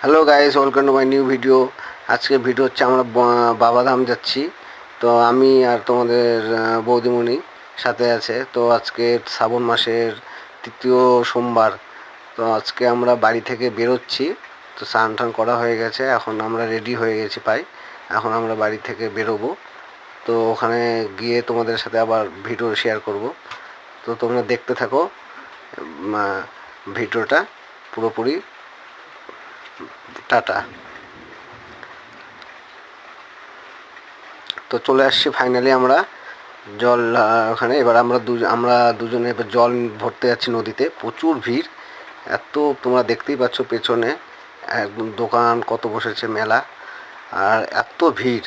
Hello guys, welcome to my new video. আজকে video হচ্ছে আমরা বাবাধাম যাচ্ছি। তো আমি আর তোমাদের বৌদিমণি সাথে আছে। তো আজকে শ্রাবণ মাসের তৃতীয় সোমবার। তো আজকে আমরা বাড়ি থেকে বেরোচ্ছি। তো স্নান টান করা হয়ে গেছে, এখন আমরা রেডি হয়ে গেছি প্রায়। এখন আমরা বাড়ি থেকে বেরোবো। তো ওখানে গিয়ে তোমাদের সাথে আবার ভিডিও শেয়ার করব। তো তোমরা দেখতে থাকো ভিডিওটা পুরোপুরি। টাটা। তো চলে আসছি ফাইনালি আমরা জল ওখানে। এবার আমরা দুজনে এবার জল ভরতে যাচ্ছি নদীতে। প্রচুর ভিড়, এত তোমরা দেখতেই পাচ্ছ পেছনে একদম দোকান কত বসেছে, মেলা, আর এত ভিড়।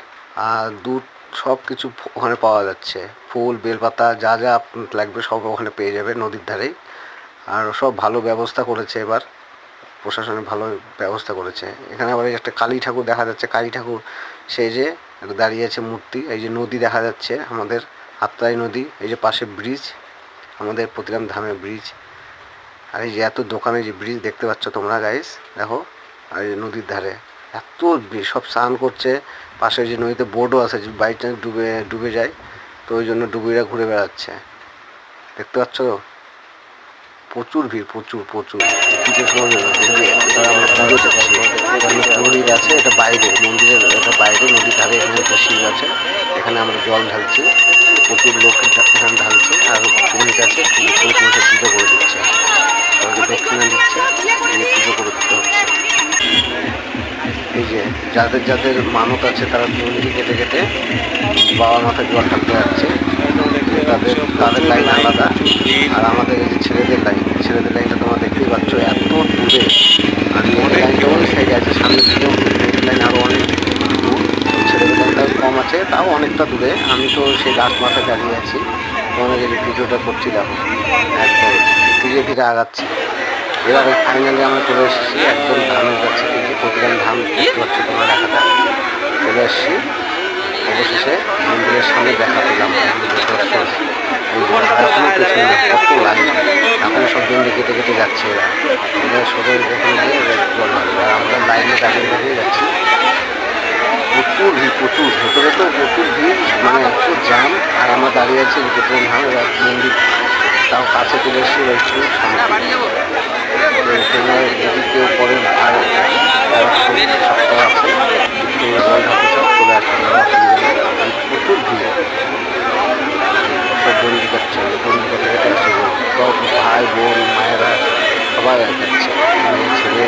আর দুধ সব কিছু ওখানে পাওয়া যাচ্ছে, ফুল বেলপাতা যা যা লাগবে সব ওখানে পেয়ে যাবে নদীর ধারেই। আর সব ভালো ব্যবস্থা করেছে এবার, প্রশাসনে ভালো ব্যবস্থা করেছে। এখানে আবার একটা কালী ঠাকুর দেখা যাচ্ছে, কালী ঠাকুর সেই যে দাঁড়িয়ে আছে মূর্তি। এই যে নদী দেখা যাচ্ছে আমাদের আত্রাই নদী, এই যে পাশে ব্রিজ, আমাদের প্রতিরাম ধামের ব্রিজ। আর এই যে এত দোকানে যে ব্রিজ দেখতে পাচ্ছ তোমরা গাইস, দেখো। আর এই নদীর ধারে এত সব স্নান করছে। পাশে যে নদীতে বোটও আছে, যে বাই চান্স ডুবে ডুবে যায়, তো ওই জন্য ডুবিরা ঘুরে বেড়াচ্ছে, দেখতে পাচ্ছ। প্রচুর ভিড়, প্রচুর প্রচুর। আমরা পুজো যাচ্ছি, পুরোহিত আছে, এটা বাইরে মন্দিরের, এটা বাইরে নদীর ধারে। এখানে একটা শিব আছে, এখানে আমরা জল ঢালছি। প্রচুর লোক এখানে ঢালছে, আর পুরোহিত আছে, পুজো করে দিচ্ছে, সবাইকে দক্ষিণা দিচ্ছে, দিয়ে পুজো করে দিতে হচ্ছে। এই যে যাদের যাদের মানত আছে তারা চুনকি কেটে কেটে বাবার মাথায় জল ঢালতে যাচ্ছে। তাদের তাদের লাইন আলাদা, আর আমাদের এই যে ছেলেদের লাইনটা তোমরা দেখতেই পাচ্ছ এত দূরে। আর মেয়েদের লাইনটা ওই সাইডে আছে, সামনের দিকেও মেয়েদের লাইন আরও অনেক দূর। ছেলেদের লাইনটাও কম আছে, তাও অনেকটা দূরে। আমি তো সেই গাছ মাথায় দাঁড়িয়ে আছি, তোমাদের যে ভিডিওটা করছি দেখো, একদম ধীরে ধীরে আগাচ্ছি। এবার ফাইনালি আমরা চলে এসেছি একদম ধামের কাছে। এই যে প্রতিদান ধাম দেখতে পাচ্ছ তোমরা, দেখাটা চলে এসেছি। অবশেষে মন্দিরের সামনে দেখা পেলাম মন্দিরের দর্শন। এখনো পেছনে কত লাইন, এখনো সব জন্য কেটে কেটে যাচ্ছে এরা। এরা সবাই ওখানে গিয়ে জল ঢালবে, আর আমরা লাইনে দাঁড়িয়ে দাঁড়িয়ে যাচ্ছি। প্রচুর ভিড়, প্রচুর ভেতরে তো প্রচুর ভিড়, মানে এত জ্যাম। আর আমরা দাঁড়িয়ে আছি প্রতিদিন ধাম। এবার মন্দির তাও কাছে চলে এসেছি, একটু সামনে। তোমরা যদি কেউ